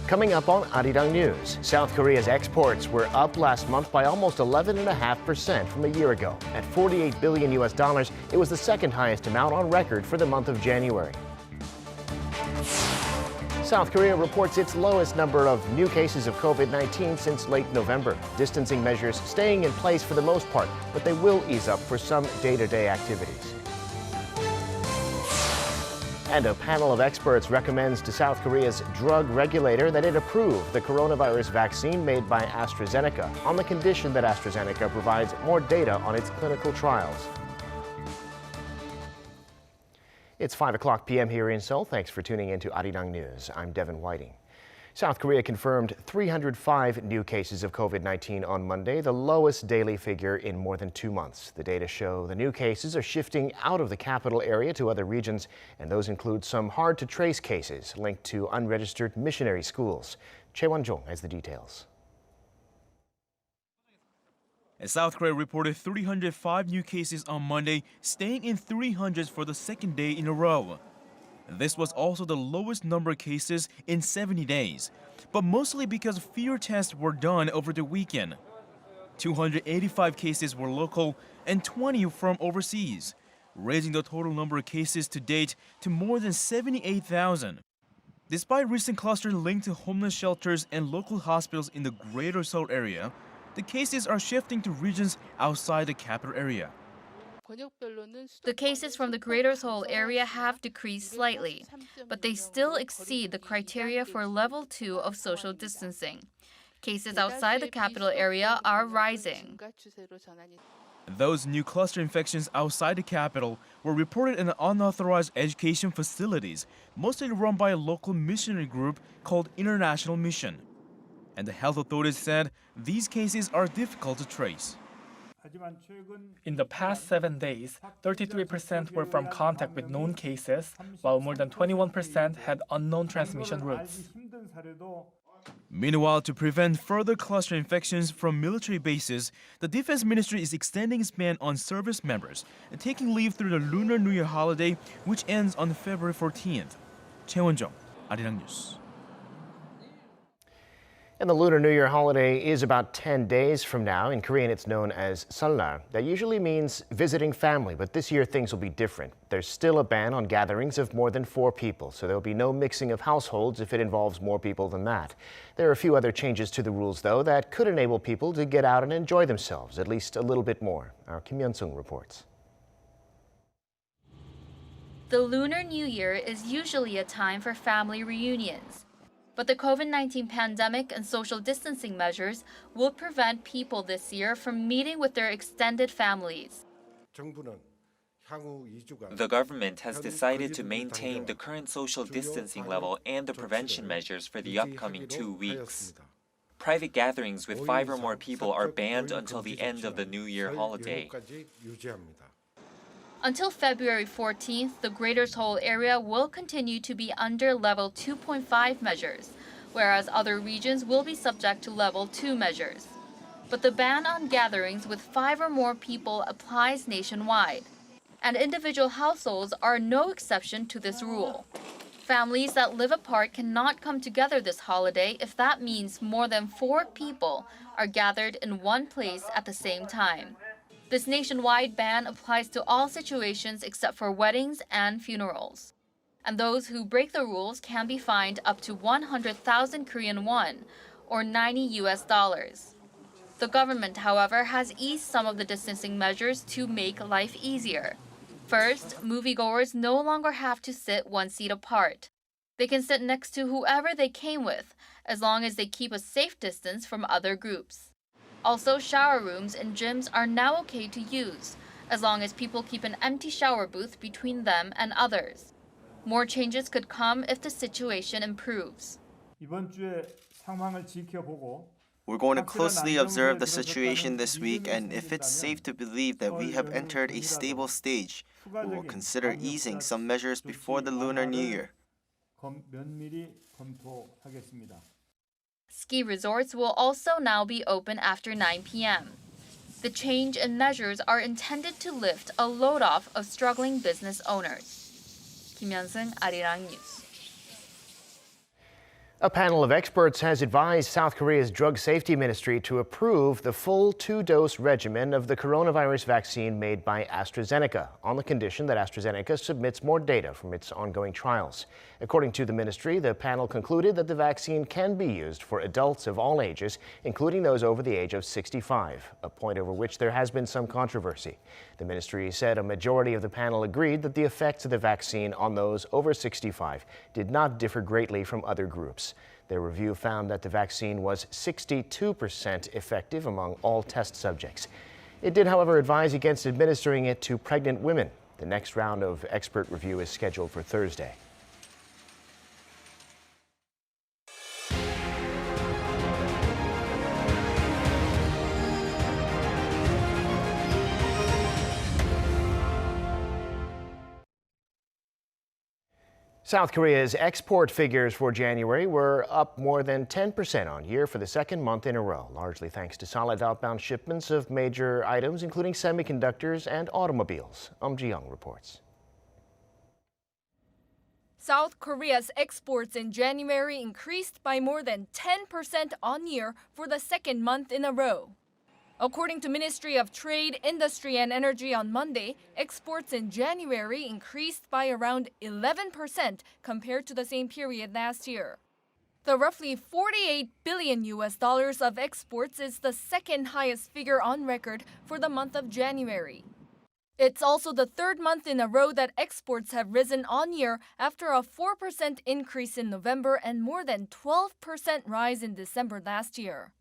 Coming up on Arirang News, South Korea's exports were up last month by almost 11.5% from a year ago. At $48 billion, it was the second highest amount on record for the month of January. South Korea reports its lowest number of new cases of COVID-19 since late November. Distancing measures staying in place for the most part, but they will ease up for some day-to-day activities. And a panel of experts recommends to South Korea's drug regulator that it approve the coronavirus vaccine made by AstraZeneca on the condition that AstraZeneca provides more data on its clinical trials. It's 5 p.m. here in Seoul. Thanks for tuning in to Arirang News. I'm Devin Whiting. South Korea confirmed 305 new cases of COVID-19 on Monday, the lowest daily figure in more than 2 months. The data show the new cases are shifting out of the capital area to other regions, and those include some hard-to-trace cases linked to unregistered missionary schools. Choi Won-jong has the details. South Korea reported 305 new cases on Monday, staying in 300s for the second day in a row. This was also the lowest number of cases in 70 days, but mostly because fewer tests were done over the weekend. 285 cases were local and 20 from overseas, raising the total number of cases to date to more than 78,000. Despite recent clusters linked to homeless shelters and local hospitals in the Greater Seoul area, the cases are shifting to regions outside the capital area. The cases from the Greater Seoul area have decreased slightly, but they still exceed the criteria for level 2 of social distancing. Cases outside the capital area are rising. Those new cluster infections outside the capital were reported in unauthorized education facilities, mostly run by a local missionary group called International Mission. And the health authorities said these cases are difficult to trace. In the past 7 days, 33% were from contact with known cases, while more than 21% had unknown transmission routes. Meanwhile, to prevent further cluster infections from military bases, the Defense Ministry is extending its ban on service members and taking leave through the Lunar New Year holiday, which ends on February 14th. Choi Won-jong, Arirang News. And the Lunar New Year holiday is about 10 days from now. In Korean, it's known as Seollal. That usually means visiting family, but this year things will be different. There's still a ban on gatherings of more than 4 people, so there'll be no mixing of households if it involves more people than that. There are a few other changes to the rules, though, that could enable people to get out and enjoy themselves at least a little bit more. Our Kim Yeon-sung reports. The Lunar New Year is usually a time for family reunions. But the COVID-19 pandemic and social distancing measures will prevent people this year from meeting with their extended families. The government has decided to maintain the current social distancing level and the prevention measures for the upcoming 2 weeks. Private gatherings with 5 or more people are banned until the end of the New Year holiday. Until February 14th, the Greater Seoul area will continue to be under level 2.5 measures, whereas other regions will be subject to level 2 measures. But the ban on gatherings with 5 or more people applies nationwide, and individual households are no exception to this rule. Families that live apart cannot come together this holiday if that means more than 4 people are gathered in one place at the same time. This nationwide ban applies to all situations except for weddings and funerals. And those who break the rules can be fined up to 100,000 Korean won, or $90. The government, however, has eased some of the distancing measures to make life easier. First, moviegoers no longer have to sit 1 seat apart. They can sit next to whoever they came with, as long as they keep a safe distance from other groups. Also, shower rooms and gyms are now okay to use, as long as people keep an empty shower booth between them and others. More changes could come if the situation improves. We're going to closely observe the situation this week, and if it's safe to believe that we have entered a stable stage, we will consider easing some measures before the Lunar New Year. Ski resorts will also now be open after 9 p.m. The change in measures are intended to lift a load off of struggling business owners. Kim Yeon-sung, Arirang News. A panel of experts has advised South Korea's Drug Safety Ministry to approve the full two-dose regimen of the coronavirus vaccine made by AstraZeneca on the condition that AstraZeneca submits more data from its ongoing trials. According to the ministry, the panel concluded that the vaccine can be used for adults of all ages, including those over the age of 65, a point over which there has been some controversy. The ministry said a majority of the panel agreed that the effects of the vaccine on those over 65 did not differ greatly from other groups. Their review found that the vaccine was 62% effective among all test subjects. It did, however, advise against administering it to pregnant women. The next round of expert review is scheduled for Thursday. South Korea's export figures for January were up more than 10% on year for the second month in a row, largely thanks to solid outbound shipments of major items, including semiconductors and automobiles. Ji-young reports. South Korea's exports in January increased by more than 10% on year for the second month in a row. According to Ministry of Trade, Industry and Energy on Monday, exports in January increased by around 11% compared to the same period last year. The roughly $48 billion of exports is the second highest figure on record for the month of January. It's also the third month in a row that exports have risen on year after a 4% increase in November and more than 12% rise in December last year.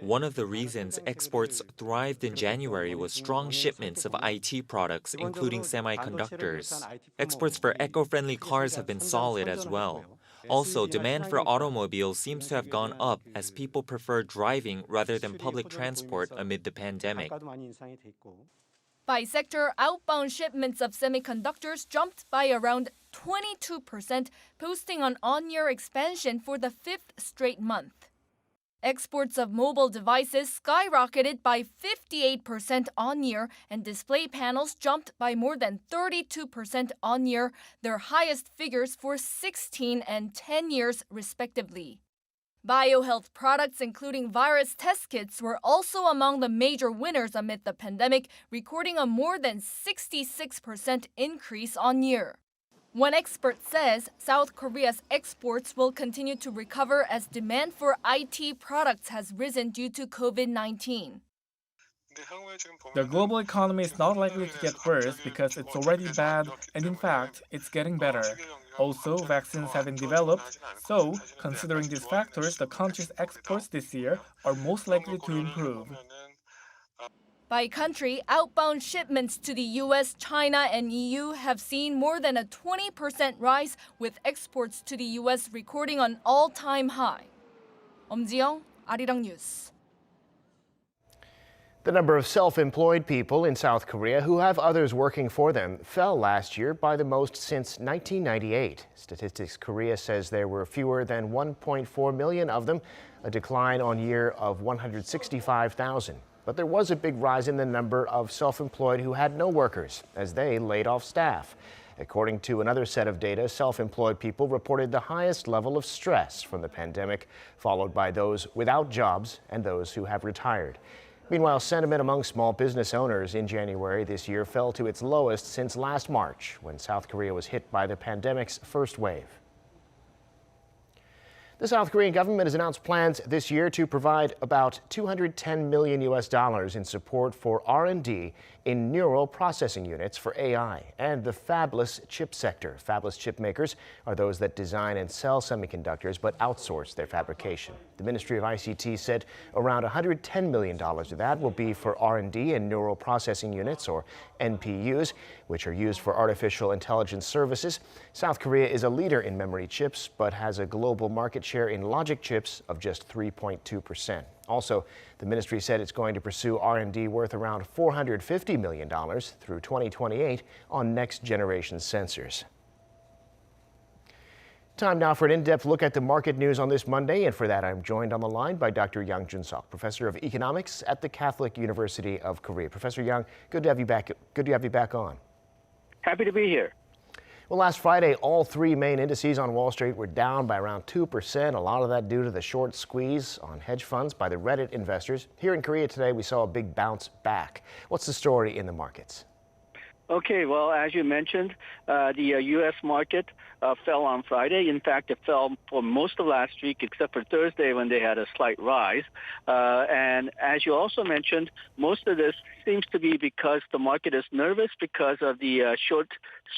One of the reasons exports thrived in January was strong shipments of IT products, including semiconductors. Exports for eco-friendly cars have been solid as well. Also, demand for automobiles seems to have gone up as people prefer driving rather than public transport amid the pandemic. By sector, outbound shipments of semiconductors jumped by around 22%, posting an on-year expansion for the fifth straight month. Exports of mobile devices skyrocketed by 58% on year, and display panels jumped by more than 32% on year, their highest figures for 16 and 10 years, respectively. Biohealth products, including virus test kits, were also among the major winners amid the pandemic, recording a more than 66% increase on year. One expert says South Korea's exports will continue to recover as demand for IT products has risen due to COVID-19. The global economy is not likely to get worse because it's already bad, and in fact, it's getting better. Also, vaccines have been developed, so considering these factors, the country's exports this year are most likely to improve. By country, outbound shipments to the US, China, and EU have seen more than a 20% rise, with exports to the US recording an all-time high. Ji-young, Arirang News. The number of self-employed people in South Korea who have others working for them fell last year by the most since 1998. Statistics Korea says there were fewer than 1.4 million of them, a decline on year of 165,000. But there was a big rise in the number of self-employed who had no workers, as they laid off staff. According to another set of data, self-employed people reported the highest level of stress from the pandemic, followed by those without jobs and those who have retired. Meanwhile, sentiment among small business owners in January this year fell to its lowest since last March, when South Korea was hit by the pandemic's first wave. The South Korean government has announced plans this year to provide about $210 million in support for R&D in neural processing units for AI and the fabless chip sector. Fabless chip makers are those that design and sell semiconductors but outsource their fabrication. The Ministry of ICT said around $110 million of that will be for R&D in neural processing units, or NPUs, which are used for artificial intelligence services. South Korea is a leader in memory chips but has a global market share in logic chips of just 3.2%. Also, the ministry said it's going to pursue R&D worth around $450 million through 2028 on next-generation sensors. Time now for an in-depth look at the market news on this Monday, and for that I'm joined on the line by Dr. Yang Jun-seok, professor of economics at the Catholic University of Korea. Professor Yang, good to have you back on. Happy to be here. Well, last Friday, all three main indices on Wall Street were down by around 2%. A lot of that due to the short squeeze on hedge funds by the Reddit investors. Here in Korea today, we saw a big bounce back. What's the story in the markets? Okay, well, as you mentioned, the U.S. market fell on Friday. In fact, it fell for most of last week except for Thursday when they had a slight rise. And as you also mentioned, most of this seems to be because the market is nervous because of the short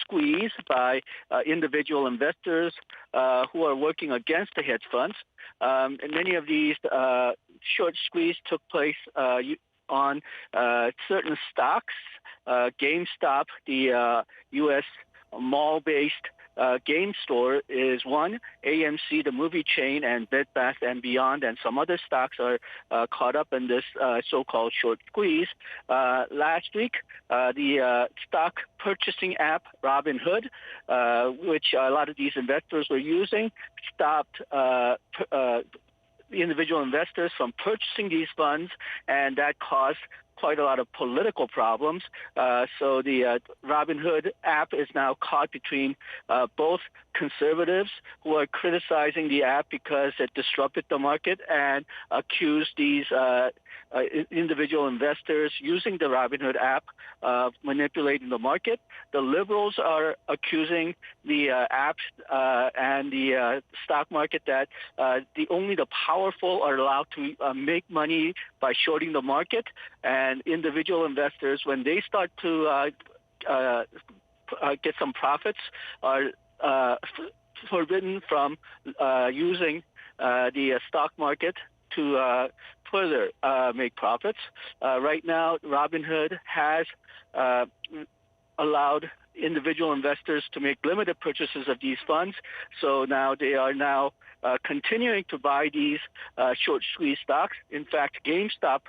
squeeze by individual investors who are working against the hedge funds. And many of these short squeeze took place on certain stocks. GameStop, the U.S. mall-based game store, is one. AMC, the movie chain, and Bed Bath & Beyond, and some other stocks are caught up in this so-called short squeeze. Last week, the stock purchasing app Robinhood, which a lot of these investors were using, stopped the individual investors from purchasing these funds, and that caused quite a lot of political problems. So the Robinhood app is now caught between both conservatives who are criticizing the app because it disrupted the market and accused these individual investors using the Robinhood app of manipulating the market. The liberals are accusing the app and the stock market that only the powerful are allowed to make money by shorting the market, and individual investors, when they start to get some profits, are forbidden from using the stock market to further make profits. Right now, Robinhood has allowed individual investors to make limited purchases of these funds. So now they are continuing to buy these short squeeze stocks. In fact, GameStop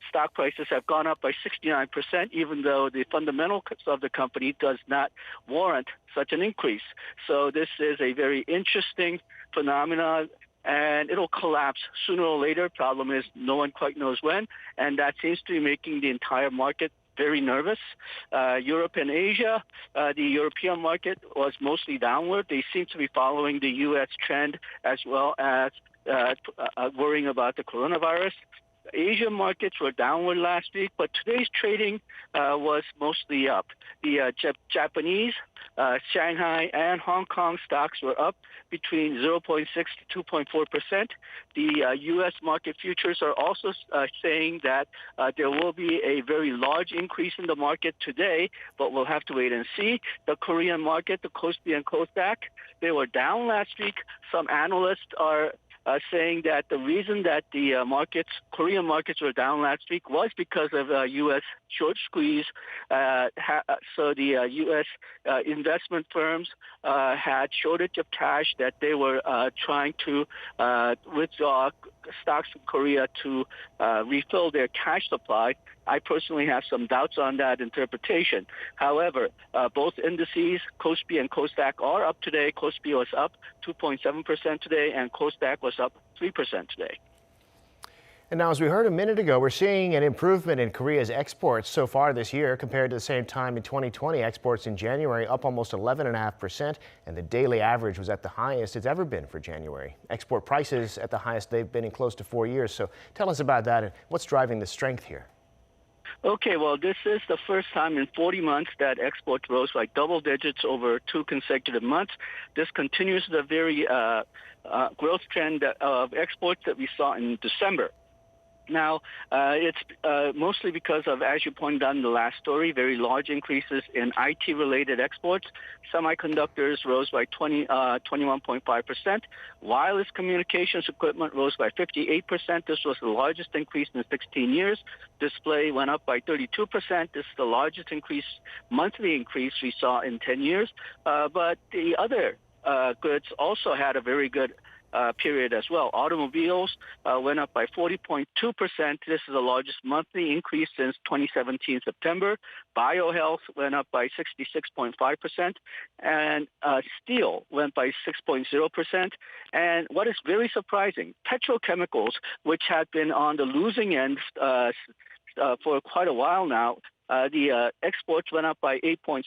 stock prices have gone up by 69%, even though the fundamentals of the company does not warrant such an increase. So this is a very interesting phenomenon, and it'll collapse sooner or later. Problem is, no one quite knows when, and that seems to be making the entire market very nervous. Europe and Asia, the European market was mostly downward. They seem to be following the U.S. trend as well as worrying about the coronavirus. Asian markets were downward last week, but today's trading was mostly up. The Japanese, Shanghai, and Hong Kong stocks were up between 0.6 to 2.4%. The U.S. market futures are also saying that there will be a very large increase in the market today, but we'll have to wait and see. The Korean market, the Kospi and Kosdaq, they were down last week. Some analysts are saying that the reason that the Korean markets were down last week was because of U.S. short squeeze. So the U.S. investment firms had shortage of cash that they were trying to withdraw stocks from Korea to refill their cash supply. I personally have some doubts on that interpretation. However, both indices, Kospi and Kosdaq, are up today. Kospi was up 2.7% today, and Kosdaq was up 3% today. And now, as we heard a minute ago, we're seeing an improvement in Korea's exports so far this year compared to the same time in 2020. Exports in January up almost 11.5%, and the daily average was at the highest it's ever been for January. Export prices at the highest they've been in close to 4 years. So tell us about that and what's driving the strength here. Okay, well, this is the first time in 40 months that exports rose by double digits over 2 consecutive months. This continues the very growth trend of exports that we saw in December. Now, it's mostly because of, as you pointed out in the last story, very large increases in IT-related exports. Semiconductors rose by 21.5%. Wireless communications equipment rose by 58%. This was the largest increase in 16 years. Display went up by 32%. This is the largest monthly increase we saw in 10 years. But the other goods also had a very good period as well. Automobiles went up by 40.2%. This is the largest monthly increase since 2017 September. Biohealth went up by 66.5%, and steel went by 6.0%. And what is very surprising, petrochemicals, which had been on the losing end for quite a while now, the exports went up by 8.6%.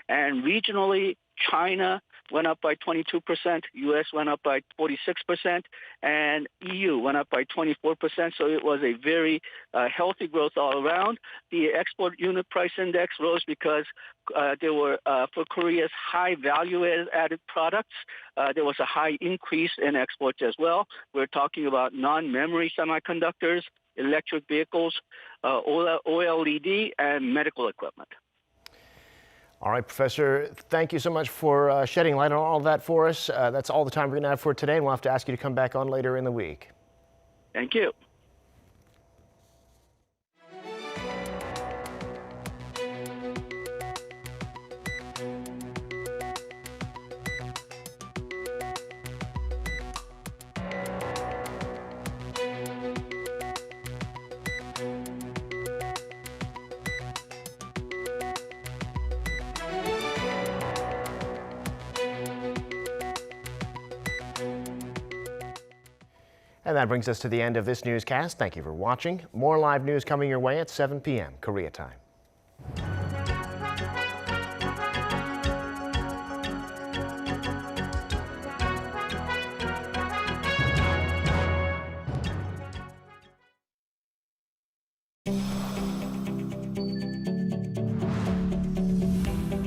And regionally, China went up by 22%, U.S. went up by 46%, and EU went up by 24%. So it was a very healthy growth all around. The export unit price index rose because there were, for Korea's high value-added products, there was a high increase in exports as well. We're talking about non-memory semiconductors, electric vehicles, OLED, and medical equipment. All right, Professor, thank you so much for shedding light on all of that for us. That's all the time we're going to have for today, and we'll have to ask you to come back on later in the week. Thank you. And that brings us to the end of this newscast. Thank you for watching. More live news coming your way at 7 p.m. Korea time.